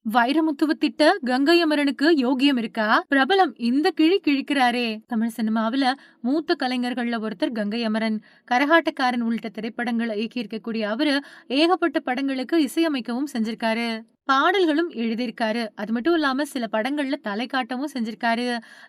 வைரமுத்துவ திட்ட கங்கை அமரனுக்கு யோகியம் இருக்கா? பிரபலம் இந்த கிழி கிழிக்கிறாரே. தமிழ் சினிமாவுல மூத்த கலைஞர்கள்ல ஒருத்தர் கங்கை அமரன். கரகாட்டக்காரன் உள்ளிட்ட திரைப்படங்களை இயக்கியிருக்கக்கூடிய அவரு ஏகப்பட்ட படங்களுக்கு இசையமைக்கவும் செஞ்சிருக்காரு. பாடல்களும் எழுதியிருக்காரு. அது மட்டும் இல்லாம சில படங்கள்ல தலை காட்டவும் செஞ்சிருக்காரு.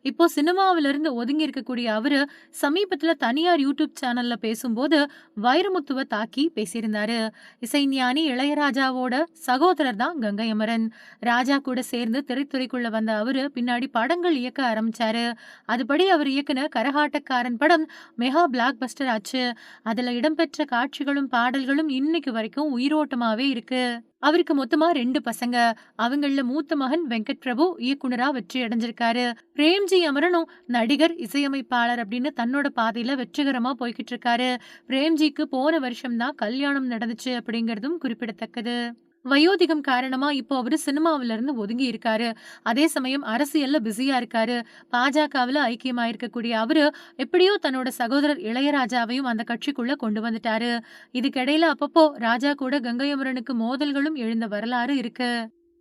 இப்போ சினிமாவில இருந்து ஒதுங்கி இருக்கக்கூடிய அவரு சமீபத்துல தனியார் யூடியூப் சேனல்ல பேசும்போது வைரமுத்துவ தாக்கி பேசியிருந்தாரு. இசைஞானி இளையராஜாவோட சகோதரர் தான் கங்கை அமரன். ராஜா கூட சேர்ந்து திரைத்துறைக்குள்ள வந்த அவரு பின்னாடி படங்கள் இயக்க ஆரம்பிச்சாரு. அதுபடி அவர் இயக்குன கரகாட்டக்காரன் படம் மெகா பிளாக் பஸ்டர் ஆச்சு. அதுல இடம்பெற்ற காட்சிகளும் பாடல்களும் இன்னைக்கு வரைக்கும் உயிரோட்டமாவே இருக்கு. அவருக்கு மொத்தமா 2 பசங்க. அவங்கள்ல மூத்த மகன் வெங்கட் பிரபு இயக்குனரா வெற்றி அடைஞ்சிருக்காரு. பிரேம்ஜி அமரனும் நடிகர், இசையமைப்பாளர் அப்படின்னு தன்னோட பாதையில வெற்றிகரமா போய்கிட்டு இருக்காரு. பிரேம்ஜிக்கு போன வருஷம் தான் கல்யாணம் நடந்துச்சு அப்படிங்கறதும் குறிப்பிடத்தக்கது. வயோதிகம் காரணமா இப்போ அவரு சினிமாவில இருந்து ஒதுங்கி இருக்காரு. அதே சமயம் அரசியல்ல பிஸியா இருக்காரு. பாஜகவுல ஐக்கியமாயிருக்கக்கூடிய அவரு எப்படியோ தன்னோட சகோதரர் இளையராஜாவையும் அந்த கட்சிக்குள்ள கொண்டு வந்துட்டாரு. இதுக்கிடையில அப்பப்போ ராஜா கூட கங்கை அமரனுக்கு மோதல்களும் எழுந்த வரலாறு இருக்கு.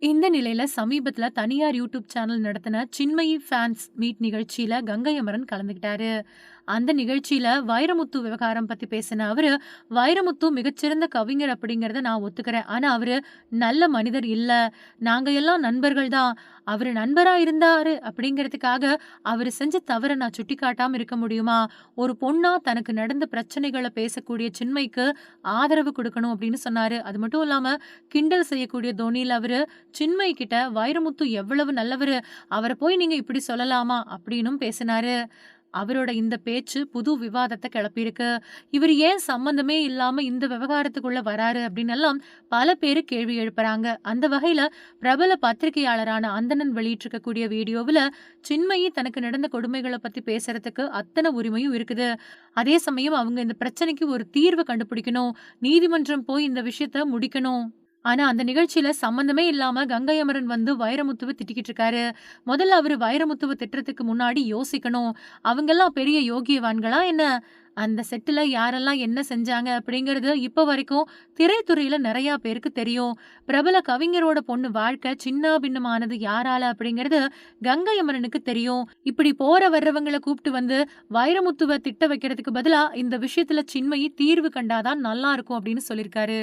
இந்த நிலையில சமீபத்துல தனியார் யூடியூப் சேனல் நடத்தின சின்மயி ஃபேன்ஸ் மீட் நிகழ்ச்சியில கங்கை அமரன் கலந்துகிட்டாரு. அந்த நிகழ்ச்சியில வைரமுத்து விவகாரம் பத்தி பேசின அவரு, வைரமுத்து மிகச்சிறந்த கவிஞர் அப்படிங்கறத நான் ஒத்துக்கிறேன். ஆனா அவரு நல்ல மனிதர் இல்ல. நாங்க எல்லாம் நண்பர்கள் தான். அவரு நண்பரா இருந்தாரு அப்படிங்கறதுக்காக அவரு செஞ்ச தவற நான் சுட்டிக்காட்டாம இருக்க முடியுமா? ஒரு பொண்ணா தனக்கு நடந்த பிரச்சனைகள பேசக்கூடிய சின்மைக்கு ஆதரவு கொடுக்கணும் அப்படின்னு சொன்னாரு. அது மட்டும் இல்லாம கிண்டல் செய்யக்கூடிய தொனியில அவரு சின்மை கிட்ட வைரமுத்து எவ்வளவு நல்லவரு, அவர போய் நீங்க இப்படி சொல்லலாமா அப்படின்னும் பேசினாரு. அவரோட இந்த பேச்சு புது விவாதத்த கிளப்பியிருக்கு. இவரு ஏன் சம்மந்தமே இல்லாம இந்த விவகாரத்துக்குள்ள வராரு அப்படின்னு எல்லாம் பல பேரு கேள்வி எழுப்புறாங்க. அந்த வகையில பிரபல பத்திரிகையாளரான அந்தணன் வெளியிட்டிருக்கக்கூடிய வீடியோவுல சின்மயி தனக்கு நடந்த கொடுமைகள பத்தி பேசுறதுக்கு அத்தன உரிமையும் இருக்குது. அதே சமயம் அவங்க இந்த பிரச்சனைக்கு ஒரு தீர்வு கண்டுபிடிக்கணும். நீதிமன்றம் போய் இந்த விஷயத்த முடிக்கணும். ஆனா அந்த நிகழ்ச்சியில சம்மந்தமே இல்லாம கங்கை அமரன் வந்து வைரமுத்துவ திட்டிக்கிட்டு இருக்காரு. முதல்ல அவரு வைரமுத்துவ திட்டுறதுக்கு முன்னாடி யோசிக்கணும். அவங்கெல்லாம் பெரிய யோகியவான்களா என்ன? அந்த செட்டுல யாரெல்லாம் என்ன செஞ்சாங்க அப்படிங்கிறது இப்ப வரைக்கும் திரைத்துறையில நெறைய பேருக்கு தெரியும். பிரபல கவிஞரோட பொண்ணு வாழ்க்கை சின்னாபின்னமானது யாரால அப்படிங்கிறது கங்கை அமரனுக்கு தெரியும். இப்படி போற வர்றவங்கள கூப்பிட்டு வந்து வைரமுத்துவ திட்ட வைக்கிறதுக்கு பதிலா இந்த விஷயத்துல சின்மயி தீர்வு கண்டாதான் நல்லா இருக்கும் அப்படின்னு சொல்லியிருக்காரு.